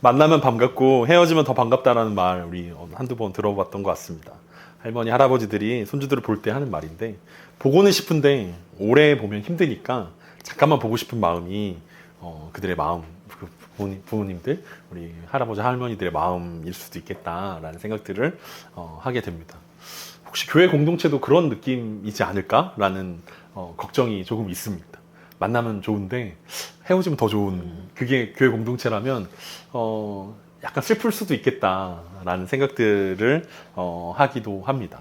만나면 반갑고 헤어지면 더 반갑다라는 말 우리 한두 번 들어봤던 것 같습니다. 할머니, 할아버지들이 손주들을 볼 때 하는 말인데 보고는 싶은데 오래 보면 힘드니까 잠깐만 보고 싶은 마음이 그들의 마음, 그 부모님들, 우리 할아버지, 할머니들의 마음일 수도 있겠다라는 생각들을 하게 됩니다. 혹시 교회 공동체도 그런 느낌이지 않을까라는 걱정이 조금 있습니다. 만나면 좋은데 헤어지면 더 좋은 그게 교회 공동체라면 약간 슬플 수도 있겠다라는 생각들을 하기도 합니다.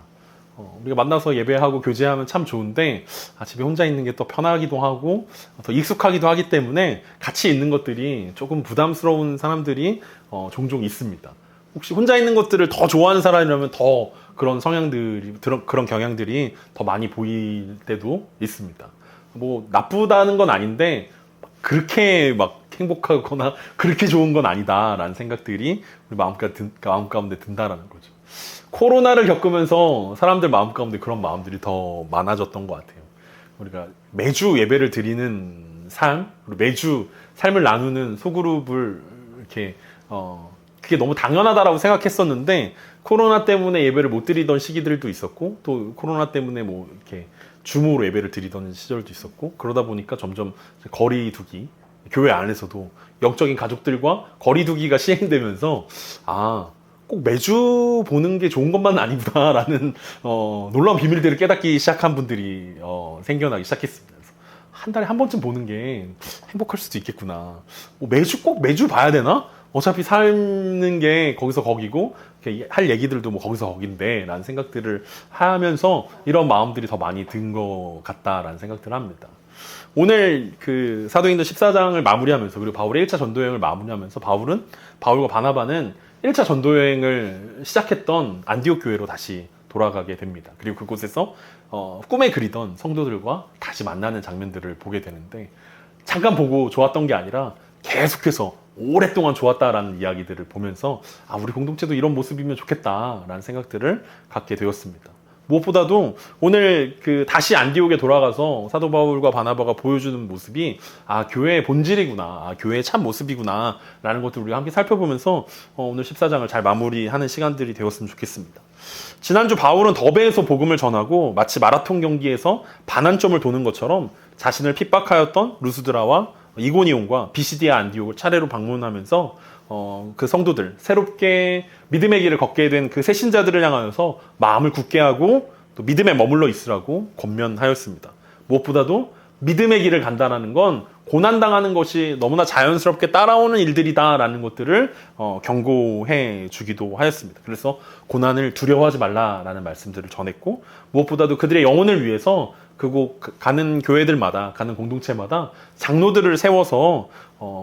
우리가 만나서 예배하고 교제하면 참 좋은데 집에 혼자 있는 게 또 편하기도 하고 더 익숙하기도 하기 때문에 같이 있는 것들이 조금 부담스러운 사람들이 종종 있습니다. 혹시 혼자 있는 것들을 더 좋아하는 사람이라면 더 그런 성향들이, 그런 경향들이 더 많이 보일 때도 있습니다. 뭐 나쁘다는 건 아닌데 그렇게 막 행복하거나 그렇게 좋은 건 아니다라는 생각들이 우리 마음 가운데 든다라는 거죠. 코로나를 겪으면서 사람들 마음 가운데 그런 마음들이 더 많아졌던 것 같아요. 우리가 매주 예배를 드리는 삶, 그리고 매주 삶을 나누는 소그룹을 이렇게 그게 너무 당연하다라고 생각했었는데 코로나 때문에 예배를 못 드리던 시기들도 있었고 또 코로나 때문에 뭐 이렇게 줌으로 예배를 드리던 시절도 있었고 그러다 보니까 점점 거리두기, 교회 안에서도 영적인 가족들과 거리두기가 시행되면서 꼭 매주 보는 게 좋은 것만은 아니구나라는 놀라운 비밀들을 깨닫기 시작한 분들이 생겨나기 시작했습니다. 그래서 한 달에 한 번쯤 보는 게 행복할 수도 있겠구나. 뭐 꼭 매주 봐야 되나? 어차피 사는 게 거기서 거기고 할 얘기들도 뭐 거기서 거긴데 라는 생각들을 하면서 이런 마음들이 더 많이 든 것 같다라는 생각들을 합니다. 오늘 그 사도행전 14장을 마무리하면서 그리고 바울의 1차 전도여행을 마무리하면서 바울과 바나바는 1차 전도여행을 시작했던 안디옥 교회로 다시 돌아가게 됩니다. 그리고 그곳에서 꿈에 그리던 성도들과 다시 만나는 장면들을 보게 되는데 잠깐 보고 좋았던 게 아니라 계속해서 오랫동안 좋았다라는 이야기들을 보면서 우리 공동체도 이런 모습이면 좋겠다라는 생각들을 갖게 되었습니다. 무엇보다도 오늘 다시 안디옥에 돌아가서 사도 바울과 바나바가 보여주는 모습이 교회의 본질이구나, 교회의 참 모습이구나 라는 것들을 우리가 함께 살펴보면서 오늘 14장을 잘 마무리하는 시간들이 되었으면 좋겠습니다. 지난주 바울은 더베에서 복음을 전하고 마치 마라톤 경기에서 반환점을 도는 것처럼 자신을 핍박하였던 루스드라와 이고니온과 비시디아 안디옥을 차례로 방문하면서 그 성도들, 새롭게 믿음의 길을 걷게 된 그 새신자들을 향하여서 마음을 굳게 하고 또 믿음에 머물러 있으라고 권면하였습니다. 무엇보다도 믿음의 길을 간다는 건 고난당하는 것이 너무나 자연스럽게 따라오는 일들이다라는 것들을 경고해 주기도 하였습니다. 그래서 고난을 두려워하지 말라라는 말씀들을 전했고 무엇보다도 그들의 영혼을 위해서 그곳 가는 교회들마다 가는 공동체마다 장로들을 세워서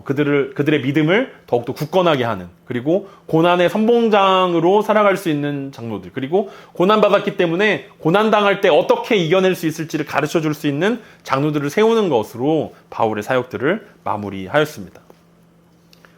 그들의 믿음을 더욱더 굳건하게 하는 그리고 고난의 선봉장으로 살아갈 수 있는 장로들 그리고 고난받았기 때문에 고난당할 때 어떻게 이겨낼 수 있을지를 가르쳐 줄 수 있는 장로들을 세우는 것으로 바울의 사역들을 마무리하였습니다.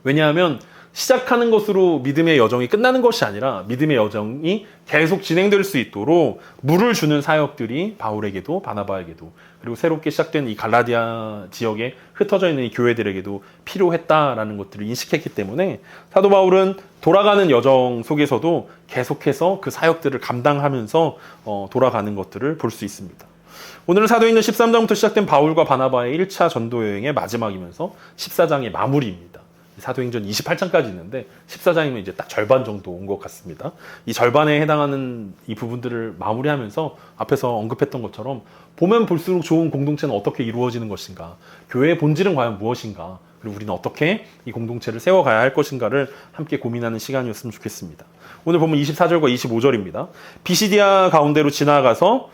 왜냐하면 시작하는 것으로 믿음의 여정이 끝나는 것이 아니라 믿음의 여정이 계속 진행될 수 있도록 물을 주는 사역들이 바울에게도 바나바에게도 그리고 새롭게 시작된 이 갈라디아 지역에 흩어져 있는 이 교회들에게도 필요했다라는 것들을 인식했기 때문에 사도 바울은 돌아가는 여정 속에서도 계속해서 그 사역들을 감당하면서 돌아가는 것들을 볼 수 있습니다. 오늘은 사도행전 13장부터 시작된 바울과 바나바의 1차 전도여행의 마지막이면서 14장의 마무리입니다. 사도행전 28장까지 있는데 14장이면 이제 딱 절반 정도 온 것 같습니다. 이 절반에 해당하는 이 부분들을 마무리하면서 앞에서 언급했던 것처럼 보면 볼수록 좋은 공동체는 어떻게 이루어지는 것인가, 교회의 본질은 과연 무엇인가, 그리고 우리는 어떻게 이 공동체를 세워가야 할 것인가를 함께 고민하는 시간이었으면 좋겠습니다. 오늘 보면 24절과 25절입니다. 비시디아 가운데로 지나가서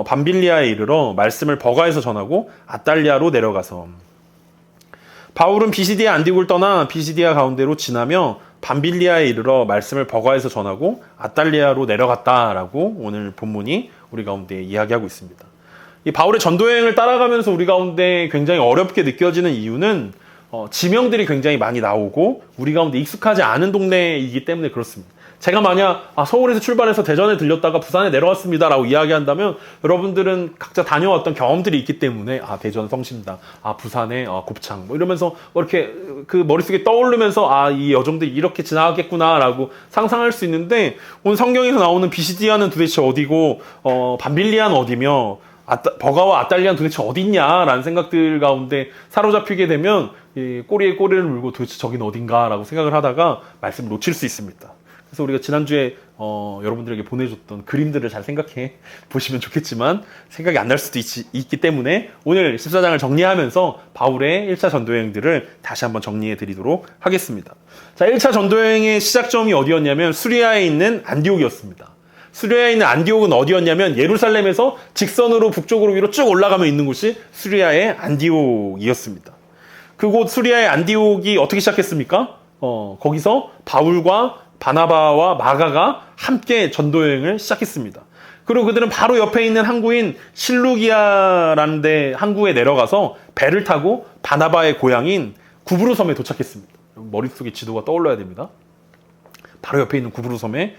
밤빌리아에 이르러 말씀을 버가에서 전하고 아탈리아로 내려가서 바울은 비시디아 안디옥을 떠나 비시디아 가운데로 지나며 밤빌리아에 이르러 말씀을 버가에서 전하고 아탈리아로 내려갔다라고 오늘 본문이 우리 가운데 이야기하고 있습니다. 이 바울의 전도여행을 따라가면서 우리 가운데 굉장히 어렵게 느껴지는 이유는 지명들이 굉장히 많이 나오고 우리 가운데 익숙하지 않은 동네이기 때문에 그렇습니다. 제가 만약 서울에서 출발해서 대전에 들렸다가 부산에 내려왔습니다 라고 이야기한다면 여러분들은 각자 다녀왔던 경험들이 있기 때문에 대전 성심당, 부산의 곱창 뭐 이러면서 이렇게 그 머릿속에 떠오르면서 이 여정들이 이렇게 지나가겠구나 라고 상상할 수 있는데, 오늘 성경에서 나오는 비시디아는 도대체 어디고 밤빌리아는 어디며 버가와 아달리아는 도대체 어딨냐라는 생각들 가운데 사로잡히게 되면 꼬리에 꼬리를 물고 도대체 저긴 어딘가라고 생각을 하다가 말씀을 놓칠 수 있습니다. 그래서 우리가 지난주에 여러분들에게 보내줬던 그림들을 잘 생각해 보시면 좋겠지만 생각이 안 날 수도 있기 때문에 오늘 14장을 정리하면서 바울의 1차 전도여행들을 다시 한번 정리해 드리도록 하겠습니다. 자, 1차 전도여행의 시작점이 어디였냐면 수리아에 있는 안디옥이었습니다. 수리아에 있는 안디옥은 어디였냐면 예루살렘에서 직선으로 북쪽으로 위로 쭉 올라가면 있는 곳이 수리아의 안디옥이었습니다. 그곳 수리아의 안디옥이 어떻게 시작했습니까? 거기서 바울과 바나바와 마가가 함께 전도여행을 시작했습니다. 그리고 그들은 바로 옆에 있는 항구인 실루기아라는 데 항구에 내려가서 배를 타고 바나바의 고향인 구브로 섬에 도착했습니다. 머릿속에 지도가 떠올라야 됩니다. 바로 옆에 있는 구브로 섬의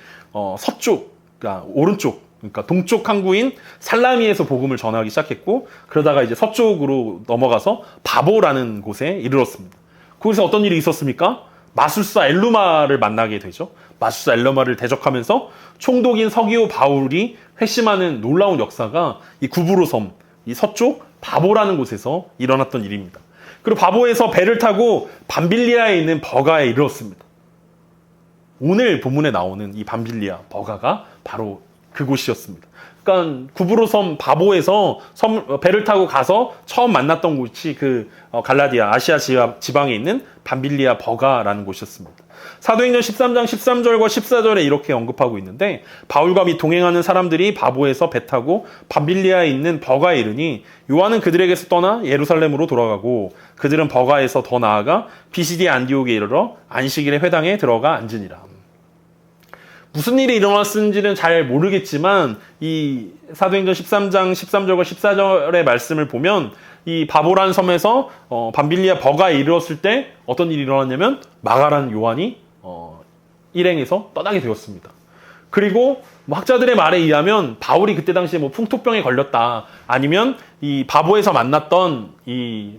서쪽, 그러니까 오른쪽, 그러니까 동쪽 항구인 살라미에서 복음을 전하기 시작했고, 그러다가 이제 서쪽으로 넘어가서 바보라는 곳에 이르렀습니다. 거기서 어떤 일이 있었습니까? 마술사 엘루마를 만나게 되죠. 마술사 엘루마를 대적하면서 총독인 서기오 바울이 회심하는 놀라운 역사가 이 구브로 섬, 이 서쪽 바보라는 곳에서 일어났던 일입니다. 그리고 바보에서 배를 타고 밤빌리아에 있는 버가에 이르렀습니다. 오늘 본문에 나오는 이 밤빌리아, 버가가 바로 그곳이었습니다. 그러니까 구브로 섬 바보에서 배를 타고 가서 처음 만났던 곳이 그 갈라디아, 아시아 지방에 있는 밤빌리아 버가라는 곳이었습니다. 사도행전 13장 13절과 14절에 이렇게 언급하고 있는데, 바울과 및 동행하는 사람들이 바보에서 배 타고 밤빌리아에 있는 버가에 이르니 요한은 그들에게서 떠나 예루살렘으로 돌아가고 그들은 버가에서 더 나아가 비시디 안디옥에 이르러 안식일에 회당에 들어가 앉으니라. 무슨 일이 일어났는지는 잘 모르겠지만 이 사도행전 13장 13절과 14절의 말씀을 보면 이 바보라는 섬에서 밤빌리아 버가에 이르렀을 때 어떤 일이 일어났냐면 마가라는 요한이 일행에서 떠나게 되었습니다. 그리고 학자들의 말에 의하면 바울이 그때 당시에 풍토병에 걸렸다, 아니면 이 바보에서 만났던 이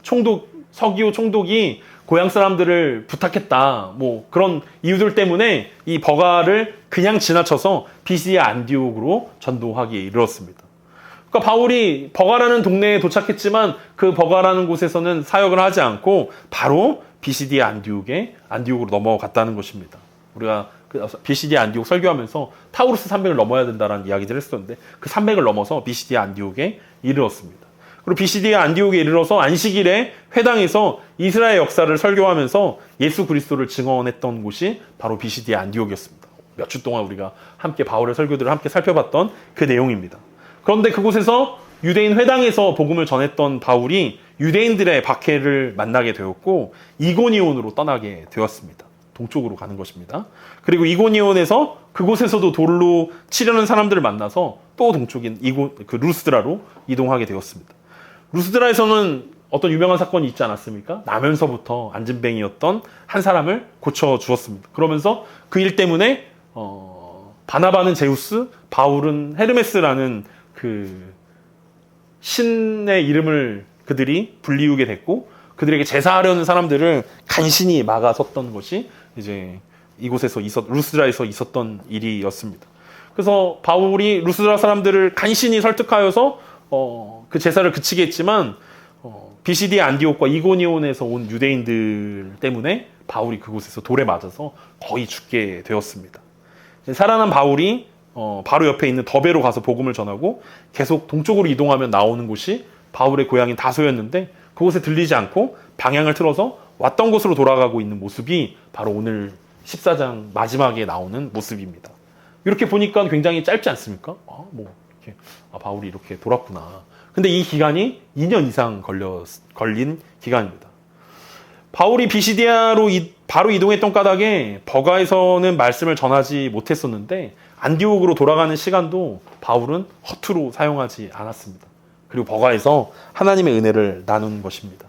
서기오 총독이 고향 사람들을 부탁했다, 그런 이유들 때문에 이 버가를 그냥 지나쳐서 비시디아 안디옥으로 전도하기에 이르렀습니다. 그러니까 바울이 버가라는 동네에 도착했지만 그 버가라는 곳에서는 사역을 하지 않고 바로 비시디아 안디옥으로 넘어갔다는 것입니다. 우리가 비시디아 안디옥 설교하면서 타우루스 산맥을 넘어야 된다는 이야기들을 했었는데 그 산맥을 넘어서 비시디아 안디옥에 이르렀습니다. 그리고 비시디아 안디옥에 이르러서 안식일에 회당에서 이스라엘 역사를 설교하면서 예수 그리스도를 증언했던 곳이 바로 비시디아 안디옥이었습니다. 몇 주 동안 우리가 함께 바울의 설교들을 함께 살펴봤던 그 내용입니다. 그런데 그곳에서 유대인 회당에서 복음을 전했던 바울이 유대인들의 박해를 만나게 되었고 이고니온으로 떠나게 되었습니다. 동쪽으로 가는 것입니다. 그리고 이고니온에서 그곳에서도 돌로 치려는 사람들을 만나서 또 동쪽인 루스드라로 이동하게 되었습니다. 루스드라에서는 어떤 유명한 사건이 있지 않았습니까? 나면서부터 안진뱅이였던 한 사람을 고쳐주었습니다. 그러면서 그 일 때문에 바나바는 제우스, 바울은 헤르메스라는 그 신의 이름을 그들이 불리우게 됐고, 그들에게 제사하려는 사람들을 간신히 막아섰던 것이 이제 이곳에서 루스드라에서 있었던 일이었습니다. 그래서 바울이 루스드라 사람들을 간신히 설득하여서 그 제사를 그치게 했지만 비시디아 안디옥과 이고니온에서 온 유대인들 때문에 바울이 그곳에서 돌에 맞아서 거의 죽게 되었습니다. 살아난 바울이 바로 옆에 있는 더베로 가서 복음을 전하고 계속 동쪽으로 이동하면 나오는 곳이 바울의 고향인 다소였는데 그곳에 들리지 않고 방향을 틀어서 왔던 곳으로 돌아가고 있는 모습이 바로 오늘 14장 마지막에 나오는 모습입니다. 이렇게 보니까 굉장히 짧지 않습니까? 바울이 이렇게 돌았구나. 근데 이 기간이 2년 이상 걸린 기간입니다. 바울이 비시디아로 바로 이동했던 까닭에 버가에서는 말씀을 전하지 못했었는데 안디옥으로 돌아가는 시간도 바울은 허투루 사용하지 않았습니다. 그리고 버가에서 하나님의 은혜를 나눈 것입니다.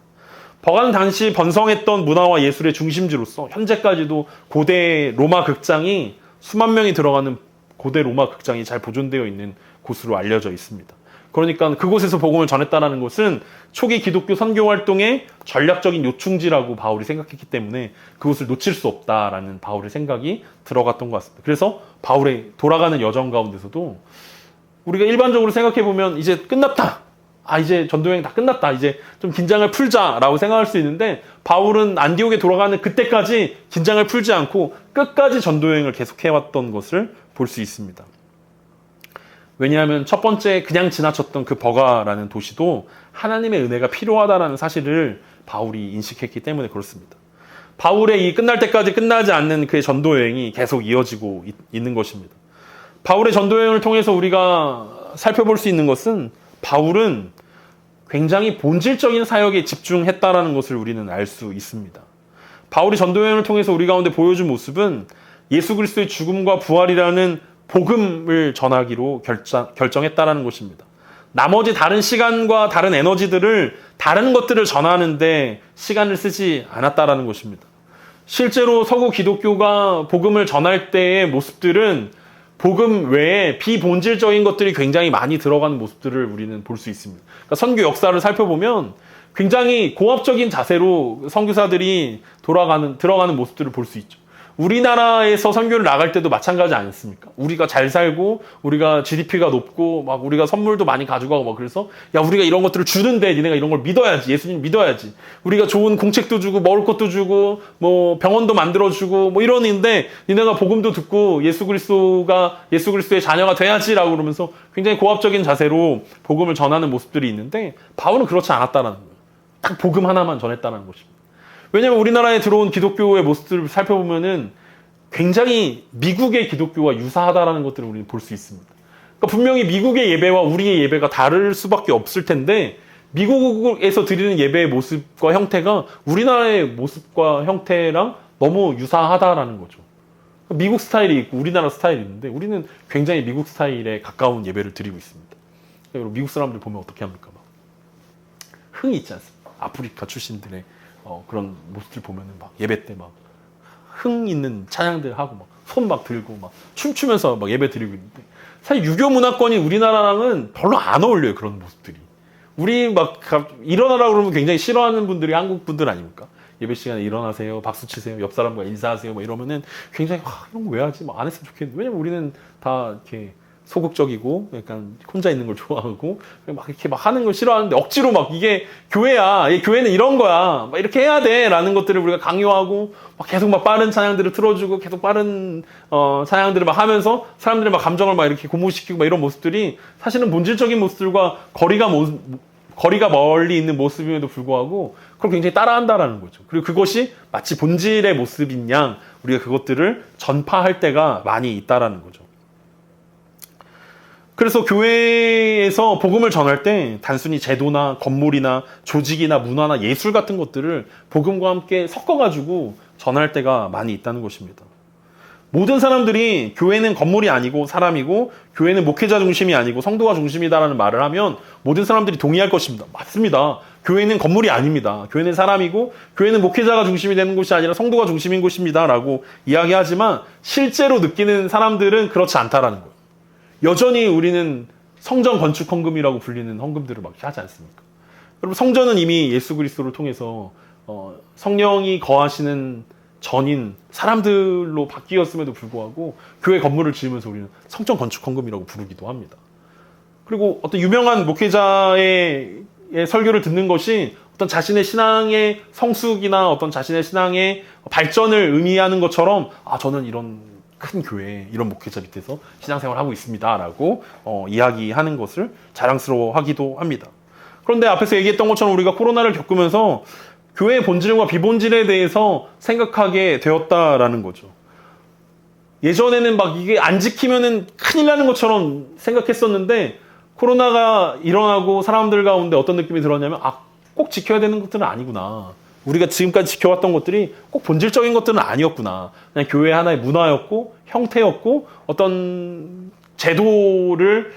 버가는 당시 번성했던 문화와 예술의 중심지로서 현재까지도 고대 로마 극장이 수만 명이 들어가는 고대 로마 극장이 잘 보존되어 있는 곳으로 알려져 있습니다. 그러니까 그곳에서 복음을 전했다는 것은 초기 기독교 선교 활동의 전략적인 요충지라고 바울이 생각했기 때문에 그것을 놓칠 수 없다라는 바울의 생각이 들어갔던 것 같습니다. 그래서 바울의 돌아가는 여정 가운데서도 우리가 일반적으로 생각해 보면 이제 끝났다. 이제 전도여행 다 끝났다. 이제 좀 긴장을 풀자라고 생각할 수 있는데 바울은 안디옥에 돌아가는 그때까지 긴장을 풀지 않고 끝까지 전도여행을 계속해왔던 것을 볼 수 있습니다. 왜냐하면 첫 번째 그냥 지나쳤던 그 버가라는 도시도 하나님의 은혜가 필요하다는 사실을 바울이 인식했기 때문에 그렇습니다. 바울의 이 끝날 때까지 끝나지 않는 그의 전도여행이 계속 이어지고 있는 것입니다. 바울의 전도여행을 통해서 우리가 살펴볼 수 있는 것은 바울은 굉장히 본질적인 사역에 집중했다라는 것을 우리는 알 수 있습니다. 바울이 전도여행을 통해서 우리 가운데 보여준 모습은 예수 그리스도의 죽음과 부활이라는 복음을 전하기로 결정했다라는 것입니다. 나머지 다른 시간과 다른 에너지들을 다른 것들을 전하는데 시간을 쓰지 않았다라는 것입니다. 실제로 서구 기독교가 복음을 전할 때의 모습들은 복음 외에 비본질적인 것들이 굉장히 많이 들어가는 모습들을 우리는 볼 수 있습니다. 그러니까 선교 역사를 살펴보면 굉장히 공업적인 자세로 선교사들이 들어가는 모습들을 볼 수 있죠. 우리나라에서 선교를 나갈 때도 마찬가지 아니었습니까? 우리가 잘 살고, 우리가 GDP가 높고, 막 우리가 선물도 많이 가져가고, 막 그래서, 야, 우리가 이런 것들을 주는데 니네가 이런 걸 믿어야지. 예수님 믿어야지. 우리가 좋은 공책도 주고, 먹을 것도 주고, 뭐 병원도 만들어주고, 뭐 이러는데, 니네가 복음도 듣고, 예수 그리스도의 자녀가 돼야지라고 그러면서 굉장히 고압적인 자세로 복음을 전하는 모습들이 있는데, 바울은 그렇지 않았다는 거예요. 딱 복음 하나만 전했다는 것입니다. 왜냐하면 우리나라에 들어온 기독교의 모습들을 살펴보면은 굉장히 미국의 기독교와 유사하다라는 것들을 우리는 볼 수 있습니다. 그러니까 분명히 미국의 예배와 우리의 예배가 다를 수밖에 없을 텐데 미국에서 드리는 예배의 모습과 형태가 우리나라의 모습과 형태랑 너무 유사하다라는 거죠. 미국 스타일이 있고 우리나라 스타일이 있는데 우리는 굉장히 미국 스타일에 가까운 예배를 드리고 있습니다. 그러니까 미국 사람들 보면 어떻게 합니까? 막 흥이 있지 않습니까? 아프리카 출신들의 그런 모습들 보면은 막 예배 때 막 흥 있는 찬양들 하고 막 손 막 들고 막 춤추면서 막 예배 드리고 있는데 사실 유교 문화권이 우리나라랑은 별로 안 어울려요. 그런 모습들이. 우리 막 일어나라고 그러면 굉장히 싫어하는 분들이 한국 분들 아닙니까? 예배 시간에 일어나세요, 박수 치세요, 옆 사람과 인사하세요, 막 이러면은 굉장히 이런 거 왜 하지? 막 안 했으면 좋겠는데 왜냐면 우리는 다 이렇게 소극적이고 약간 혼자 있는 걸 좋아하고 막 이렇게 막 하는 걸 싫어하는데 억지로 막 이게 교회야, 교회는 이런 거야, 막 이렇게 해야 돼라는 것들을 우리가 강요하고 막 계속 막 빠른 찬양들을 틀어주고 계속 빠른 찬양들을 막 하면서 사람들의 막 감정을 막 이렇게 고무시키고 막 이런 모습들이 사실은 본질적인 모습들과 거리가 멀리 있는 모습임에도 불구하고 그걸 굉장히 따라한다라는 거죠. 그리고 그것이 마치 본질의 모습인 양 우리가 그것들을 전파할 때가 많이 있다라는 거죠. 그래서 교회에서 복음을 전할 때 단순히 제도나 건물이나 조직이나 문화나 예술 같은 것들을 복음과 함께 섞어가지고 전할 때가 많이 있다는 것입니다. 모든 사람들이 교회는 건물이 아니고 사람이고 교회는 목회자 중심이 아니고 성도가 중심이다라는 말을 하면 모든 사람들이 동의할 것입니다. 맞습니다. 교회는 건물이 아닙니다. 교회는 사람이고 교회는 목회자가 중심이 되는 곳이 아니라 성도가 중심인 곳입니다. 라고 이야기하지만 실제로 느끼는 사람들은 그렇지 않다라는 거예요. 여전히 우리는 성전 건축 헌금이라고 불리는 헌금들을 막 하지 않습니까? 여러분 성전은 이미 예수 그리스도를 통해서 성령이 거하시는 전인 사람들로 바뀌었음에도 불구하고 교회 건물을 지으면서 우리는 성전 건축 헌금이라고 부르기도 합니다. 그리고 어떤 유명한 목회자의 설교를 듣는 것이 어떤 자신의 신앙의 성숙이나 어떤 자신의 신앙의 발전을 의미하는 것처럼 저는 이런 큰 교회 이런 목회자 밑에서 신앙생활을 하고 있습니다 라고 이야기하는 것을 자랑스러워하기도 합니다. 그런데 앞에서 얘기했던 것처럼 우리가 코로나를 겪으면서 교회의 본질과 비본질에 대해서 생각하게 되었다라는 거죠. 예전에는 막 이게 안 지키면은 큰일 나는 것처럼 생각했었는데 코로나가 일어나고 사람들 가운데 어떤 느낌이 들었냐면 꼭 지켜야 되는 것들은 아니구나. 우리가 지금까지 지켜왔던 것들이 꼭 본질적인 것들은 아니었구나. 그냥 교회 하나의 문화였고 형태였고 어떤 제도를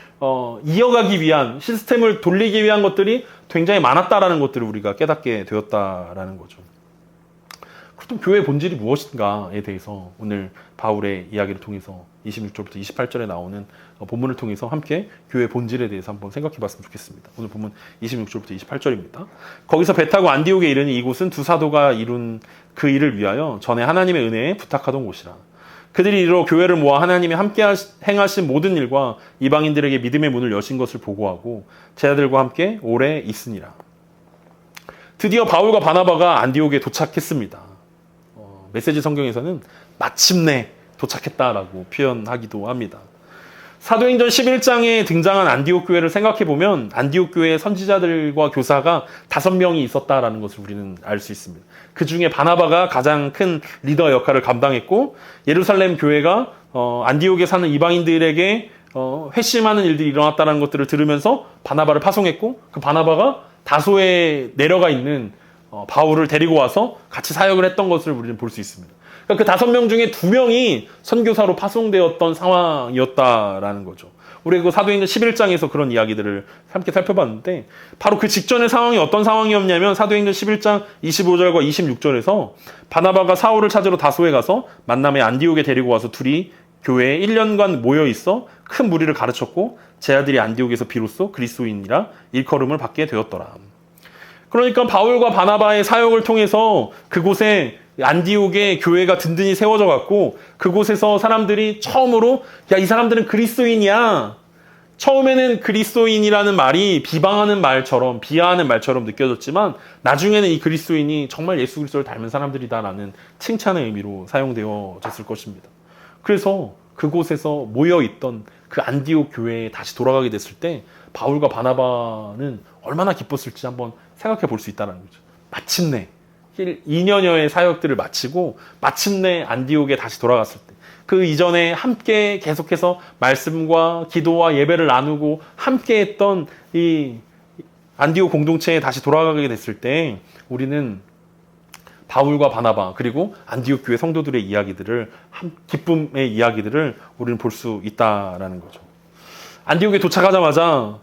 이어가기 위한, 시스템을 돌리기 위한 것들이 굉장히 많았다라는 것들을 우리가 깨닫게 되었다라는 거죠. 그렇다면 교회의 본질이 무엇인가에 대해서 오늘 바울의 이야기를 통해서 26절부터 28절에 나오는 본문을 통해서 함께 교회의 본질에 대해서 한번 생각해 봤으면 좋겠습니다. 오늘 본문 26절부터 28절입니다. 거기서 배 타고 안디옥에 이르니 이곳은 두 사도가 이룬 그 일을 위하여 전에 하나님의 은혜에 부탁하던 곳이라. 그들이 이르러 교회를 모아 하나님이 함께 행하신 모든 일과 이방인들에게 믿음의 문을 여신 것을 보고하고 제자들과 함께 오래 있으니라. 드디어 바울과 바나바가 안디옥에 도착했습니다. 메시지 성경에서는 마침내 도착했다라고 표현하기도 합니다. 사도행전 11장에 등장한 안디옥 교회를 생각해보면 안디옥 교회의 선지자들과 교사가 5명이 있었다라는 것을 우리는 알 수 있습니다. 그 중에 바나바가 가장 큰 리더 역할을 감당했고, 예루살렘 교회가 안디옥에 사는 이방인들에게 회심하는 일들이 일어났다는 것들을 들으면서 바나바를 파송했고, 그 바나바가 다소에 내려가 있는 바울을 데리고 와서 같이 사역을 했던 것을 우리는 볼 수 있습니다. 그러니까 그 5명 중에 2명이 선교사로 파송되었던 상황이었다라는 거죠. 우리가 그 사도행전 11장에서 그런 이야기들을 함께 살펴봤는데, 바로 그 직전의 상황이 어떤 상황이었냐면 사도행전 11장 25절과 26절에서 바나바가 사울을 찾으러 다소에 가서 만남에 안디옥에 데리고 와서 둘이 교회에 1년간 모여 있어 큰 무리를 가르쳤고 제자들이 안디옥에서 비로소 그리스도인이라 일컬음을 받게 되었더라. 그러니까 바울과 바나바의 사역을 통해서 그곳에 안디옥에 교회가 든든히 세워져 갔고, 그곳에서 사람들이 처음으로 야, 이 사람들은 그리스도인이야. 처음에는 그리스도인이라는 말이 비방하는 말처럼, 비하하는 말처럼 느껴졌지만 나중에는 이 그리스도인이 정말 예수 그리스도를 닮은 사람들이다라는 칭찬의 의미로 사용되어졌을 것입니다. 그래서 그곳에서 모여있던 그 안디옥 교회에 다시 돌아가게 됐을 때 바울과 바나바는 얼마나 기뻤을지 한번 생각해 볼 수 있다는 거죠. 마침내 2년여의 사역들을 마치고 마침내 안디옥에 다시 돌아갔을 때, 그 이전에 함께 계속해서 말씀과 기도와 예배를 나누고 함께 했던 이 안디옥 공동체에 다시 돌아가게 됐을 때 우리는 바울과 바나바 그리고 안디옥 교회 성도들의 이야기들을, 기쁨의 이야기들을 우리는 볼 수 있다라는 거죠. 안디옥에 도착하자마자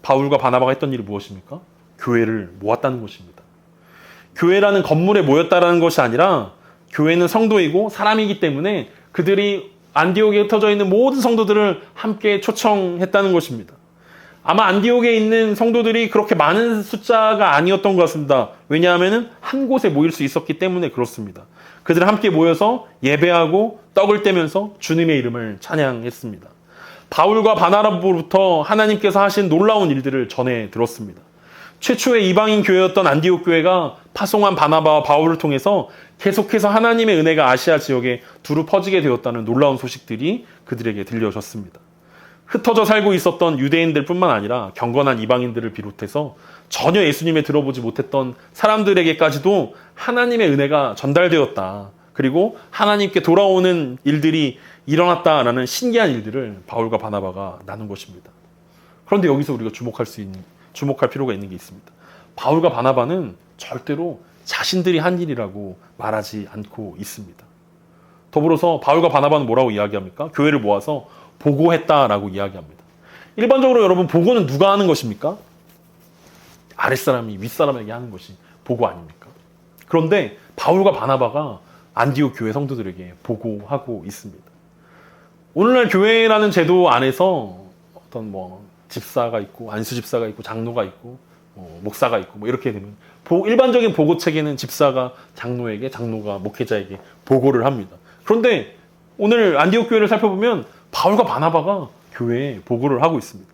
바울과 바나바가 했던 일이 무엇입니까? 교회를 모았다는 것입니다. 교회라는 건물에 모였다라는 것이 아니라 교회는 성도이고 사람이기 때문에 그들이 안디옥에 흩어져 있는 모든 성도들을 함께 초청했다는 것입니다. 아마 안디옥에 있는 성도들이 그렇게 많은 숫자가 아니었던 것 같습니다. 왜냐하면 한 곳에 모일 수 있었기 때문에 그렇습니다. 그들은 함께 모여서 예배하고 떡을 떼면서 주님의 이름을 찬양했습니다. 바울과 바나바로부터 하나님께서 하신 놀라운 일들을 전해 들었습니다. 최초의 이방인 교회였던 안디옥 교회가 파송한 바나바와 바울을 통해서 계속해서 하나님의 은혜가 아시아 지역에 두루 퍼지게 되었다는 놀라운 소식들이 그들에게 들려졌습니다. 흩어져 살고 있었던 유대인들 뿐만 아니라 경건한 이방인들을 비롯해서 전혀 예수님에 들어보지 못했던 사람들에게까지도 하나님의 은혜가 전달되었다. 그리고 하나님께 돌아오는 일들이 일어났다라는 신기한 일들을 바울과 바나바가 나눈 것입니다. 그런데 여기서 우리가 주목할 필요가 있는 게 있습니다. 바울과 바나바는 절대로 자신들이 한 일이라고 말하지 않고 있습니다. 더불어서 바울과 바나바는 뭐라고 이야기합니까? 교회를 모아서 보고했다라고 이야기합니다. 일반적으로 여러분, 보고는 누가 하는 것입니까? 아랫사람이 윗사람에게 하는 것이 보고 아닙니까? 그런데 바울과 바나바가 안디옥 교회 성도들에게 보고하고 있습니다. 오늘날 교회라는 제도 안에서 어떤 집사가 있고 안수집사가 있고 장로가 있고 목사가 있고 이렇게 되면 일반적인 보고 체계는 집사가 장로에게, 장로가 목회자에게 보고를 합니다. 그런데 오늘 안디옥 교회를 살펴보면 바울과 바나바가 교회에 보고를 하고 있습니다.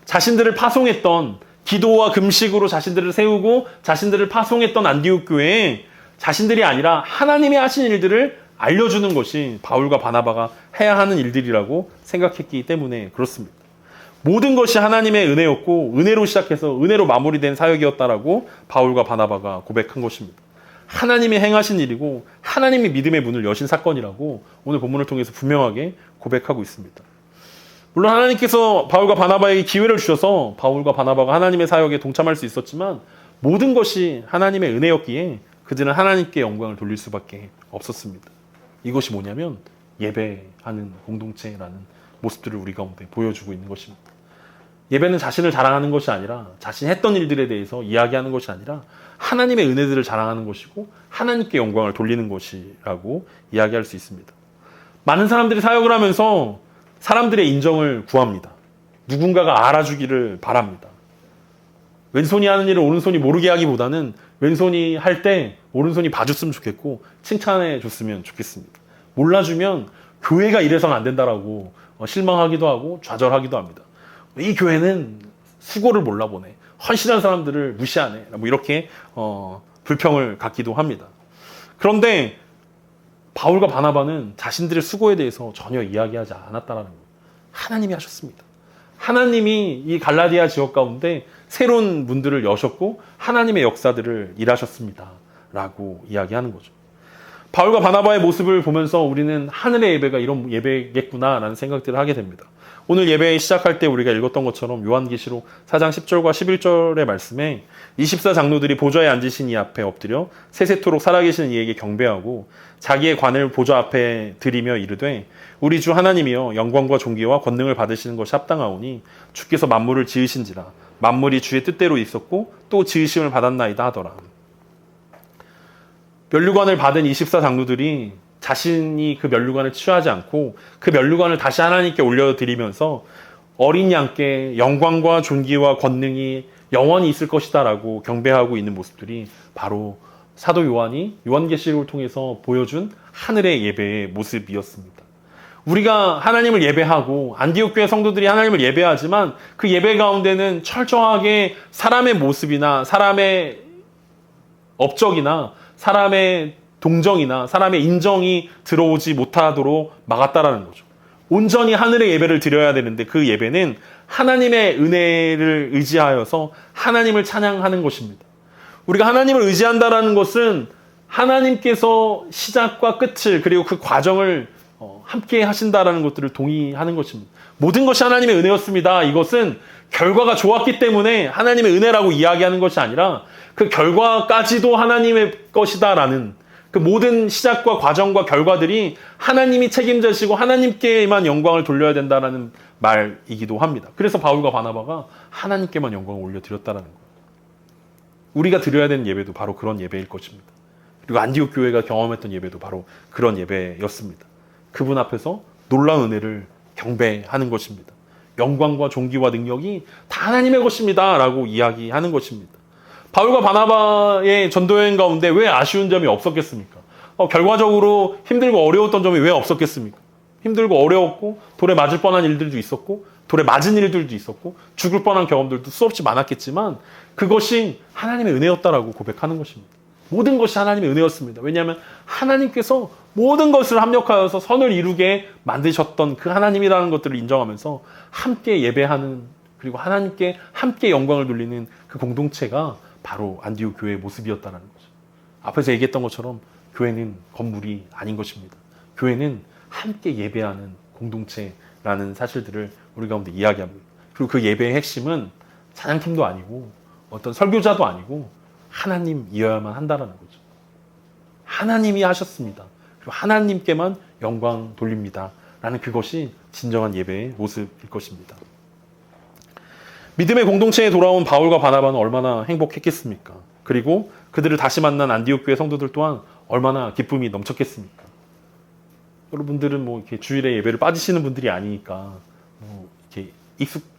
자신들을 파송했던, 기도와 금식으로 자신들을 세우고 자신들을 파송했던 안디옥 교회에 자신들이 아니라 하나님이 하신 일들을 알려주는 것이 바울과 바나바가 해야 하는 일들이라고 생각했기 때문에 그렇습니다. 모든 것이 하나님의 은혜였고 은혜로 시작해서 은혜로 마무리된 사역이었다라고 바울과 바나바가 고백한 것입니다. 하나님이 행하신 일이고 하나님이 믿음의 문을 여신 사건이라고 오늘 본문을 통해서 분명하게 고백하고 있습니다. 물론 하나님께서 바울과 바나바에게 기회를 주셔서 바울과 바나바가 하나님의 사역에 동참할 수 있었지만 모든 것이 하나님의 은혜였기에 그들은 하나님께 영광을 돌릴 수밖에 없었습니다. 이것이 뭐냐면 예배하는 공동체라는 모습들을 우리 가운데 보여주고 있는 것입니다. 예배는 자신을 자랑하는 것이 아니라 자신이 했던 일들에 대해서 이야기하는 것이 아니라 하나님의 은혜들을 자랑하는 것이고 하나님께 영광을 돌리는 것이라고 이야기할 수 있습니다. 많은 사람들이 사역을 하면서 사람들의 인정을 구합니다. 누군가가 알아주기를 바랍니다. 왼손이 하는 일을 오른손이 모르게 하기보다는 왼손이 할 때 오른손이 봐줬으면 좋겠고 칭찬해 줬으면 좋겠습니다. 몰라주면 교회가 이래서는 안 된다라고 실망하기도 하고 좌절하기도 합니다. 이 교회는 수고를 몰라보네. 헌신한 사람들을 무시하네. 뭐 이렇게 불평을 갖기도 합니다. 그런데 바울과 바나바는 자신들의 수고에 대해서 전혀 이야기하지 않았다라는 거예요. 하나님이 하셨습니다. 하나님이 이 갈라디아 지역 가운데 새로운 문들을 여셨고 하나님의 역사들을 일하셨습니다. 라고 이야기하는 거죠. 바울과 바나바의 모습을 보면서 우리는 하늘의 예배가 이런 예배겠구나 라는 생각들을 하게 됩니다. 오늘 예배 시작할 때 우리가 읽었던 것처럼 요한계시록 4장 10절과 11절의 말씀에 24장로들이 보좌에 앉으신 이 앞에 엎드려 세세토록 살아계시는 이에게 경배하고 자기의 관을 보좌 앞에 드리며 이르되 우리 주 하나님이여 영광과 존귀와 권능을 받으시는 것이 합당하오니 주께서 만물을 지으신지라 만물이 주의 뜻대로 있었고 또 지으심을 받았나이다 하더라. 면류관을 받은 24장로들이 자신이 그 면류관을 취하지 않고 그 면류관을 다시 하나님께 올려드리면서 어린 양께 영광과 존귀와 권능이 영원히 있을 것이다 라고 경배하고 있는 모습들이 바로 사도 요한이 요한계시록을 통해서 보여준 하늘의 예배의 모습이었습니다. 우리가 하나님을 예배하고 안디옥 교회 성도들이 하나님을 예배하지만 그 예배 가운데는 철저하게 사람의 모습이나 사람의 업적이나 사람의 동정이나 사람의 인정이 들어오지 못하도록 막았다라는 거죠. 온전히 하늘의 예배를 드려야 되는데 그 예배는 하나님의 은혜를 의지하여서 하나님을 찬양하는 것입니다. 우리가 하나님을 의지한다라는 것은 하나님께서 시작과 끝을 그리고 그 과정을 함께 하신다라는 것들을 동의하는 것입니다. 모든 것이 하나님의 은혜였습니다. 이것은 결과가 좋았기 때문에 하나님의 은혜라고 이야기하는 것이 아니라 그 결과까지도 하나님의 것이다라는 그 모든 시작과 과정과 결과들이 하나님이 책임지시고 하나님께만 영광을 돌려야 된다는 말이기도 합니다. 그래서 바울과 바나바가 하나님께만 영광을 올려드렸다는 거예요. 우리가 드려야 되는 예배도 바로 그런 예배일 것입니다. 그리고 안디옥 교회가 경험했던 예배도 바로 그런 예배였습니다. 그분 앞에서 놀라운 은혜를 경배하는 것입니다. 영광과 존귀와 능력이 다 하나님의 것입니다. 라고 이야기하는 것입니다. 바울과 바나바의 전도여행 가운데 왜 아쉬운 점이 없었겠습니까? 결과적으로 힘들고 어려웠던 점이 왜 없었겠습니까? 힘들고 어려웠고 돌에 맞을 뻔한 일들도 있었고 돌에 맞은 일들도 있었고 죽을 뻔한 경험들도 수없이 많았겠지만 그것이 하나님의 은혜였다라고 고백하는 것입니다. 모든 것이 하나님의 은혜였습니다. 왜냐하면 하나님께서 모든 것을 합력하여서 선을 이루게 만드셨던 그 하나님이라는 것들을 인정하면서 함께 예배하는 그리고 하나님께 함께 영광을 돌리는 그 공동체가 바로 안디옥 교회의 모습이었다는 거죠. 앞에서 얘기했던 것처럼 교회는 건물이 아닌 것입니다. 교회는 함께 예배하는 공동체라는 사실들을 우리 가운데 이야기합니다. 그리고 그 예배의 핵심은 찬양팀도 아니고 어떤 설교자도 아니고 하나님이어야만 한다는 거죠. 하나님이 하셨습니다. 그리고 하나님께만 영광 돌립니다. 라는 그것이 진정한 예배의 모습일 것입니다. 믿음의 공동체에 돌아온 바울과 바나바는 얼마나 행복했겠습니까? 그리고 그들을 다시 만난 안디옥 교회 성도들 또한 얼마나 기쁨이 넘쳤겠습니까? 여러분들은 뭐 이렇게 주일에 예배를 빠지시는 분들이 아니니까 이렇게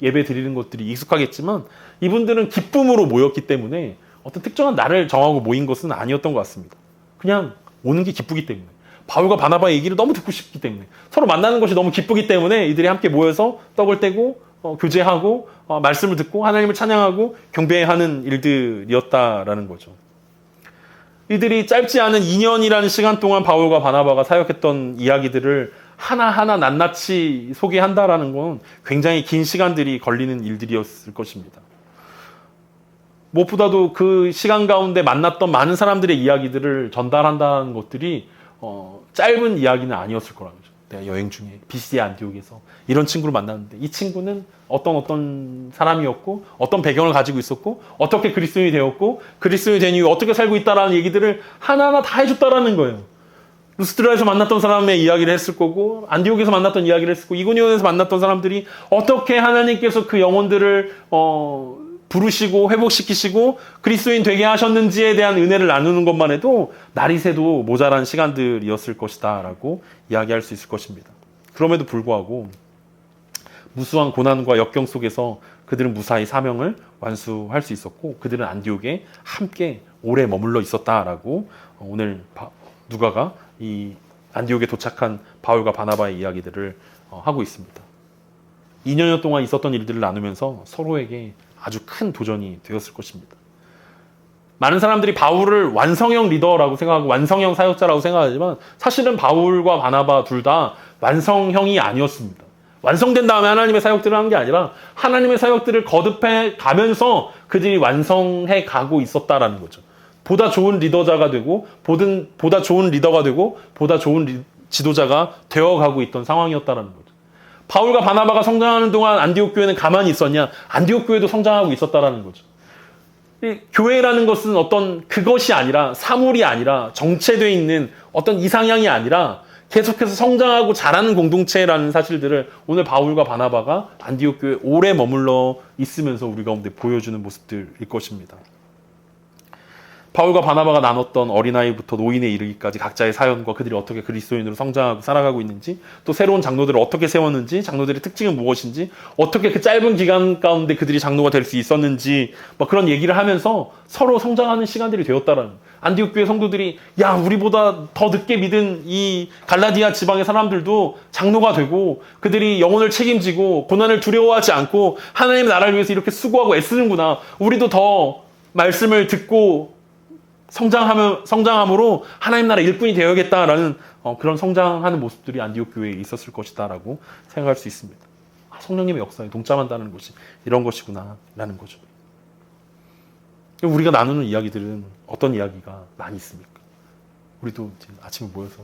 예배 드리는 것들이 익숙하겠지만 이분들은 기쁨으로 모였기 때문에 어떤 특정한 날을 정하고 모인 것은 아니었던 것 같습니다. 그냥 오는 게 기쁘기 때문에 바울과 바나바의 얘기를 너무 듣고 싶기 때문에 서로 만나는 것이 너무 기쁘기 때문에 이들이 함께 모여서 떡을 떼고 교제하고 말씀을 듣고 하나님을 찬양하고 경배하는 일들이었다라는 거죠. 이들이 짧지 않은 2년이라는 시간 동안 바울과 바나바가 사역했던 이야기들을 하나하나 낱낱이 소개한다라는 건 굉장히 긴 시간들이 걸리는 일들이었을 것입니다. 무엇보다도 그 시간 가운데 만났던 많은 사람들의 이야기들을 전달한다는 것들이 짧은 이야기는 아니었을 거라는 거죠. 내가 여행 중에 BCD 안디옥에서 이런 친구를 만났는데 이 친구는 어떤 사람이었고 어떤 배경을 가지고 있었고 어떻게 그리스도인이 되었고 그리스도인이 된 이후 어떻게 살고 있다라는 얘기들을 하나하나 다 해줬다라는 거예요. 루스드라에서 만났던 사람의 이야기를 했을 거고, 안디옥에서 만났던 이야기를 했을 거고, 이고니온에서 만났던 사람들이 어떻게 하나님께서 그 영혼들을 부르시고 회복시키시고 그리스도인 되게 하셨는지에 대한 은혜를 나누는 것만 해도 날이 새도 모자란 시간들이었을 것이다 라고 이야기할 수 있을 것입니다. 그럼에도 불구하고 무수한 고난과 역경 속에서 그들은 무사히 사명을 완수할 수 있었고, 그들은 안디옥에 함께 오래 머물러 있었다라고 오늘 누가가 이 안디옥에 도착한 바울과 바나바의 이야기들을 하고 있습니다. 2년여 동안 있었던 일들을 나누면서 서로에게 아주 큰 도전이 되었을 것입니다. 많은 사람들이 바울을 완성형 리더라고 생각하고 완성형 사역자라고 생각하지만 사실은 바울과 바나바 둘 다 완성형이 아니었습니다. 완성된 다음에 하나님의 사역들을 한 게 아니라 하나님의 사역들을 거듭해 가면서 그들이 완성해 가고 있었다라는 거죠. 보다 좋은 리더자가 되고, 보다 좋은 리더가 되고, 보다 좋은 지도자가 되어가고 있던 상황이었다라는 거죠. 바울과 바나바가 성장하는 동안 안디옥 교회는 가만히 있었냐? 안디옥 교회도 성장하고 있었다라는 거죠. 이 교회라는 것은 어떤 그것이 아니라, 사물이 아니라, 정체되어 있는 어떤 이상향이 아니라 계속해서 성장하고 자라는 공동체라는 사실들을 오늘 바울과 바나바가 안디옥 교회에 오래 머물러 있으면서 우리 가운데 보여주는 모습들일 것입니다. 바울과 바나바가 나눴던 어린아이부터 노인에 이르기까지 각자의 사연과 그들이 어떻게 그리스도인으로 성장하고 살아가고 있는지, 또 새로운 장로들을 어떻게 세웠는지, 장로들의 특징은 무엇인지, 어떻게 그 짧은 기간 가운데 그들이 장로가 될 수 있었는지, 그런 얘기를 하면서 서로 성장하는 시간들이 되었다라는, 안디옥 교회 성도들이 야, 우리보다 더 늦게 믿은 이 갈라디아 지방의 사람들도 장로가 되고 그들이 영혼을 책임지고 고난을 두려워하지 않고 하나님의 나라를 위해서 이렇게 수고하고 애쓰는구나. 우리도 더 말씀을 듣고 성장함으로 하나님 나라 일꾼이 되어야겠다라는 그런 성장하는 모습들이 안디옥 교회에 있었을 것이다라고 생각할 수 있습니다. 성령님의 역사에 동참한다는 것이 이런 것이구나라는 거죠. 우리가 나누는 이야기들은 어떤 이야기가 많이 있습니까? 우리도 아침에 모여서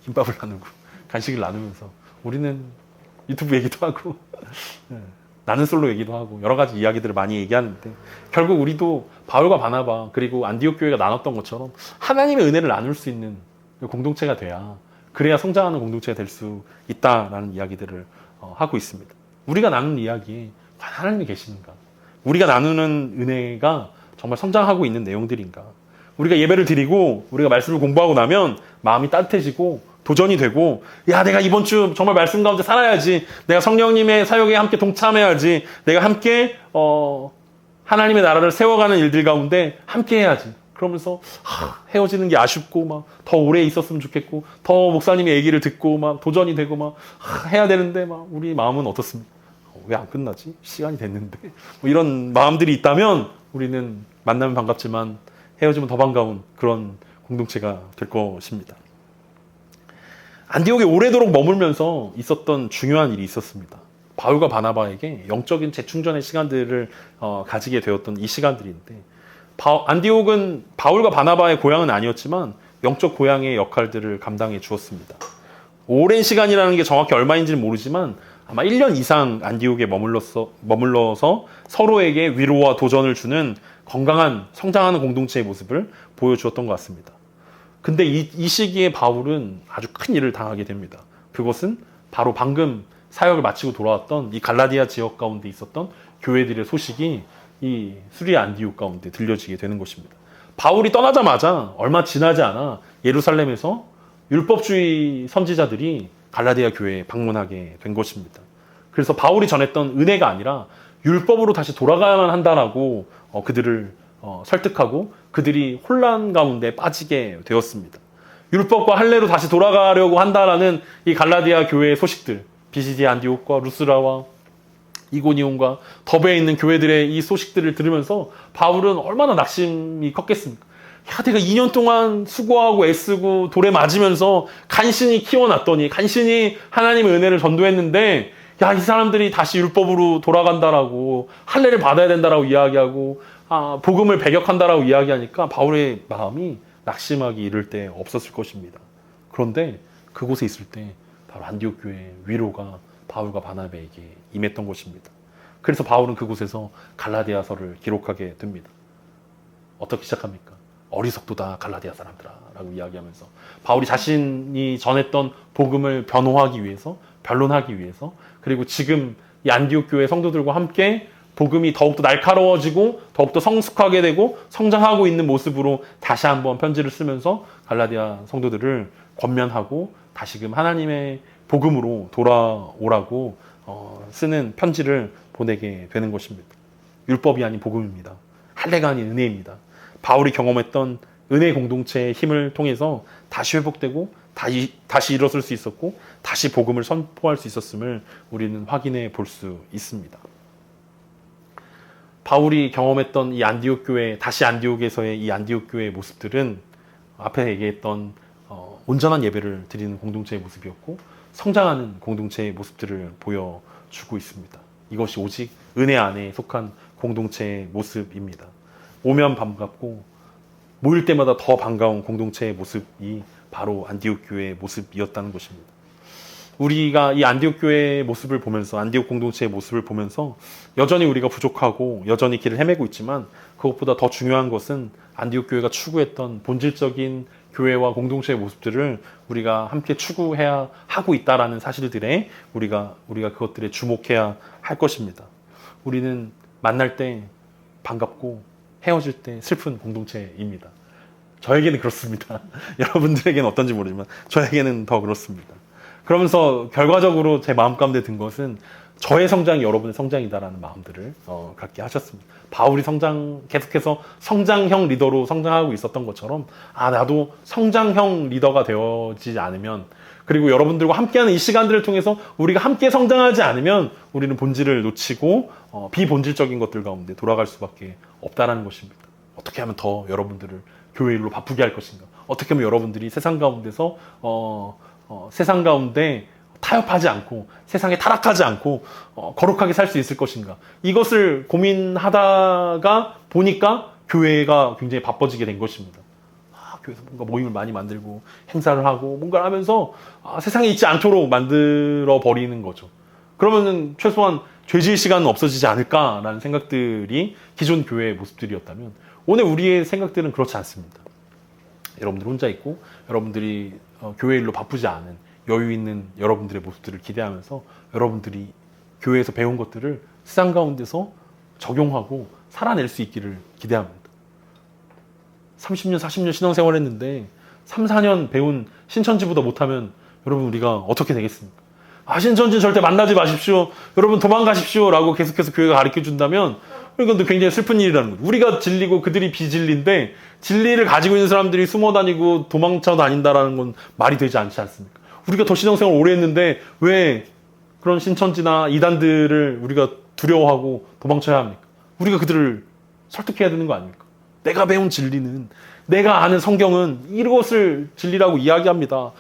김밥을 나누고 간식을 나누면서 우리는 유튜브 얘기도 하고 나는 솔로 얘기도 하고 여러 가지 이야기들을 많이 얘기하는데, 결국 우리도 바울과 바나바 그리고 안디옥 교회가 나눴던 것처럼 하나님의 은혜를 나눌 수 있는 공동체가 그래야 성장하는 공동체가 될 수 있다라는 이야기들을 하고 있습니다. 우리가 나누는 이야기에 하나님이 계시는가? 우리가 나누는 은혜가 정말 성장하고 있는 내용들인가? 우리가 예배를 드리고 우리가 말씀을 공부하고 나면 마음이 따뜻해지고 도전이 되고, 야, 내가 이번 주 정말 말씀 가운데 살아야지. 내가 성령님의 사역에 함께 동참해야지. 내가 함께 하나님의 나라를 세워가는 일들 가운데 함께 해야지. 그러면서 헤어지는 게 아쉽고 막 더 오래 있었으면 좋겠고, 더 목사님의 얘기를 듣고 막 도전이 되고 막 해야 되는데 막 우리 마음은 어떻습니까? 왜 안 끝나지? 시간이 됐는데. 이런 마음들이 있다면 우리는 만나면 반갑지만 헤어지면 더 반가운 그런 공동체가 될 것입니다. 안디옥에 오래도록 머물면서 있었던 중요한 일이 있었습니다. 바울과 바나바에게 영적인 재충전의 시간들을 가지게 되었던 이 시간들인데, 안디옥은 바울과 바나바의 고향은 아니었지만 영적 고향의 역할들을 감당해 주었습니다. 오랜 시간이라는 게 정확히 얼마인지는 모르지만 아마 1년 이상 안디옥에 머물러서 서로에게 위로와 도전을 주는 건강한 성장하는 공동체의 모습을 보여주었던 것 같습니다. 근데 이 시기에 바울은 아주 큰 일을 당하게 됩니다. 그것은 바로 방금 사역을 마치고 돌아왔던 이 갈라디아 지역 가운데 있었던 교회들의 소식이 이 수리아 안디옥 가운데 들려지게 되는 것입니다. 바울이 떠나자마자 얼마 지나지 않아 예루살렘에서 율법주의 선지자들이 갈라디아 교회에 방문하게 된 것입니다. 그래서 바울이 전했던 은혜가 아니라 율법으로 다시 돌아가야만 한다라고 그들을 설득하고 그들이 혼란 가운데 빠지게 되었습니다. 율법과 할례로 다시 돌아가려고 한다라는 이 갈라디아 교회의 소식들, 비시디아 안디옥과 루스라와 이고니온과 더베에 있는 교회들의 이 소식들을 들으면서 바울은 얼마나 낙심이 컸겠습니까? 야, 내가 2년 동안 수고하고 애쓰고 돌에 맞으면서 간신히 키워놨더니, 간신히 하나님의 은혜를 전도했는데, 야, 이 사람들이 다시 율법으로 돌아간다라고, 할례를 받아야 된다라고 이야기하고, 복음을 배격한다라고 이야기하니까 바울의 마음이 낙심하기 이를 데 없었을 것입니다. 그런데 그곳에 있을 때 바로 안디옥 교회의 위로가 바울과 바나바에게 임했던 것입니다. 그래서 바울은 그곳에서 갈라디아서를 기록하게 됩니다. 어떻게 시작합니까? 어리석도다 갈라디아 사람들아 라고 이야기하면서 바울이 자신이 전했던 복음을 변호하기 위해서, 변론하기 위해서, 그리고 지금 이 안디옥 교회 성도들과 함께 복음이 더욱더 날카로워지고 더욱더 성숙하게 되고 성장하고 있는 모습으로 다시 한번 편지를 쓰면서 갈라디아 성도들을 권면하고 다시금 하나님의 복음으로 돌아오라고 쓰는 편지를 보내게 되는 것입니다. 율법이 아닌 복음입니다. 할례가 아닌 은혜입니다. 바울이 경험했던 은혜 공동체의 힘을 통해서 다시 회복되고 다시 일어설 수 있었고 다시 복음을 선포할 수 있었음을 우리는 확인해 볼 수 있습니다. 바울이 경험했던 이 안디옥 교회, 다시 안디옥에서의 이 안디옥 교회의 모습들은 앞에 얘기했던 온전한 예배를 드리는 공동체의 모습이었고 성장하는 공동체의 모습들을 보여주고 있습니다. 이것이 오직 은혜 안에 속한 공동체의 모습입니다. 오면 반갑고 모일 때마다 더 반가운 공동체의 모습이 바로 안디옥 교회의 모습이었다는 것입니다. 우리가 이 안디옥 교회의 모습을 보면서, 안디옥 공동체의 모습을 보면서 여전히 우리가 부족하고 여전히 길을 헤매고 있지만 그것보다 더 중요한 것은 안디옥 교회가 추구했던 본질적인 교회와 공동체의 모습들을 우리가 함께 추구해야 하고 있다라는 사실들에 우리가 그것들에 주목해야 할 것입니다. 우리는 만날 때 반갑고 헤어질 때 슬픈 공동체입니다. 저에게는 그렇습니다. 여러분들에게는 어떤지 모르지만 저에게는 더 그렇습니다. 그러면서 결과적으로 제 마음 가운데 든 것은 저의 성장이 여러분의 성장이다라는 마음들을 갖게 하셨습니다. 바울이 계속해서 성장형 리더로 성장하고 있었던 것처럼 나도 성장형 리더가 되어지지 않으면, 그리고 여러분들과 함께하는 이 시간들을 통해서 우리가 함께 성장하지 않으면 우리는 본질을 놓치고 비본질적인 것들 가운데 돌아갈 수밖에 없다라는 것입니다. 어떻게 하면 더 여러분들을 교회 일로 바쁘게 할 것인가? 어떻게 하면 여러분들이 세상 가운데서 세상 가운데 타협하지 않고 세상에 타락하지 않고 거룩하게 살 수 있을 것인가? 이것을 고민하다가 보니까 교회가 굉장히 바빠지게 된 것입니다. 교회에서 뭔가 모임을 많이 만들고 행사를 하고 뭔가를 하면서 세상에 있지 않도록 만들어 버리는 거죠. 그러면은 최소한 죄질 시간은 없어지지 않을까라는 생각들이 기존 교회의 모습들이었다면 오늘 우리의 생각들은 그렇지 않습니다. 여러분들 혼자 있고 여러분들이 교회 일로 바쁘지 않은 여유 있는 여러분들의 모습들을 기대하면서 여러분들이 교회에서 배운 것들을 세상 가운데서 적용하고 살아낼 수 있기를 기대합니다. 30년, 40년 신앙생활 했는데 3, 4년 배운 신천지보다 못하면 여러분 우리가 어떻게 되겠습니까? 신천지 절대 만나지 마십시오. 여러분 도망가십시오. 라고 계속해서 교회가 가르쳐 준다면 이건 굉장히 슬픈 일이라는 거죠. 우리가 진리고 그들이 비진리인데 진리를 가지고 있는 사람들이 숨어 다니고 도망쳐 다닌다라는 건 말이 되지 않지 않습니까? 우리가 더 신앙생활 오래 했는데 왜 그런 신천지나 이단들을 우리가 두려워하고 도망쳐야 합니까? 우리가 그들을 설득해야 되는 거 아닙니까? 내가 배운 진리는, 내가 아는 성경은 이것을 진리라고 이야기합니다.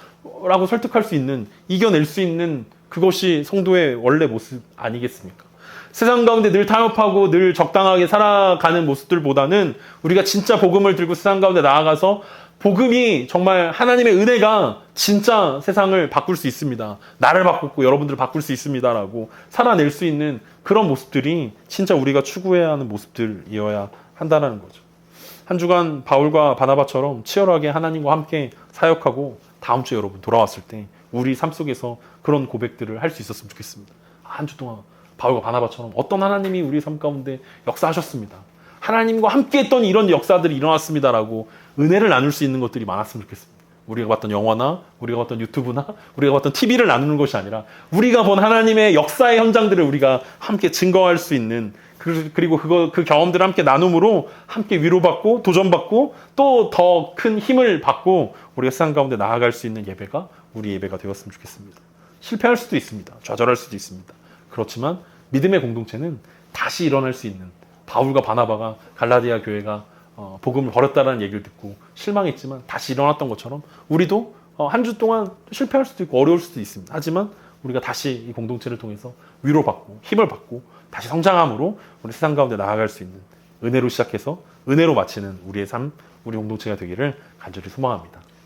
라고 설득할 수 있는, 이겨낼 수 있는 그것이 성도의 원래 모습 아니겠습니까? 세상 가운데 늘 타협하고 늘 적당하게 살아가는 모습들보다는 우리가 진짜 복음을 들고 세상 가운데 나아가서 복음이 정말 하나님의 은혜가 진짜 세상을 바꿀 수 있습니다. 나를 바꾸고 여러분들을 바꿀 수 있습니다라고 살아낼 수 있는 그런 모습들이 진짜 우리가 추구해야 하는 모습들이어야 한다는 거죠. 한 주간 바울과 바나바처럼 치열하게 하나님과 함께 사역하고 다음 주에 여러분 돌아왔을 때 우리 삶 속에서 그런 고백들을 할 수 있었으면 좋겠습니다. 한 주 동안 바울과 바나바처럼 어떤 하나님이 우리 삶 가운데 역사하셨습니다. 하나님과 함께 했던 이런 역사들이 일어났습니다라고 은혜를 나눌 수 있는 것들이 많았으면 좋겠습니다. 우리가 봤던 영화나 우리가 봤던 유튜브나 우리가 봤던 TV를 나누는 것이 아니라 우리가 본 하나님의 역사의 현장들을 우리가 함께 증거할 수 있는, 그리고 그 경험들을 함께 나눔으로 함께 위로받고 도전받고 또 더 큰 힘을 받고 우리가 세상 가운데 나아갈 수 있는 예배가 우리 예배가 되었으면 좋겠습니다. 실패할 수도 있습니다. 좌절할 수도 있습니다. 그렇지만 믿음의 공동체는 다시 일어날 수 있는, 바울과 바나바가 갈라디아 교회가 복음을 버렸다라는 얘기를 듣고 실망했지만 다시 일어났던 것처럼 우리도 한 주 동안 실패할 수도 있고 어려울 수도 있습니다. 하지만 우리가 다시 이 공동체를 통해서 위로받고 힘을 받고 다시 성장함으로 우리 세상 가운데 나아갈 수 있는, 은혜로 시작해서 은혜로 마치는 우리의 삶, 우리 공동체가 되기를 간절히 소망합니다.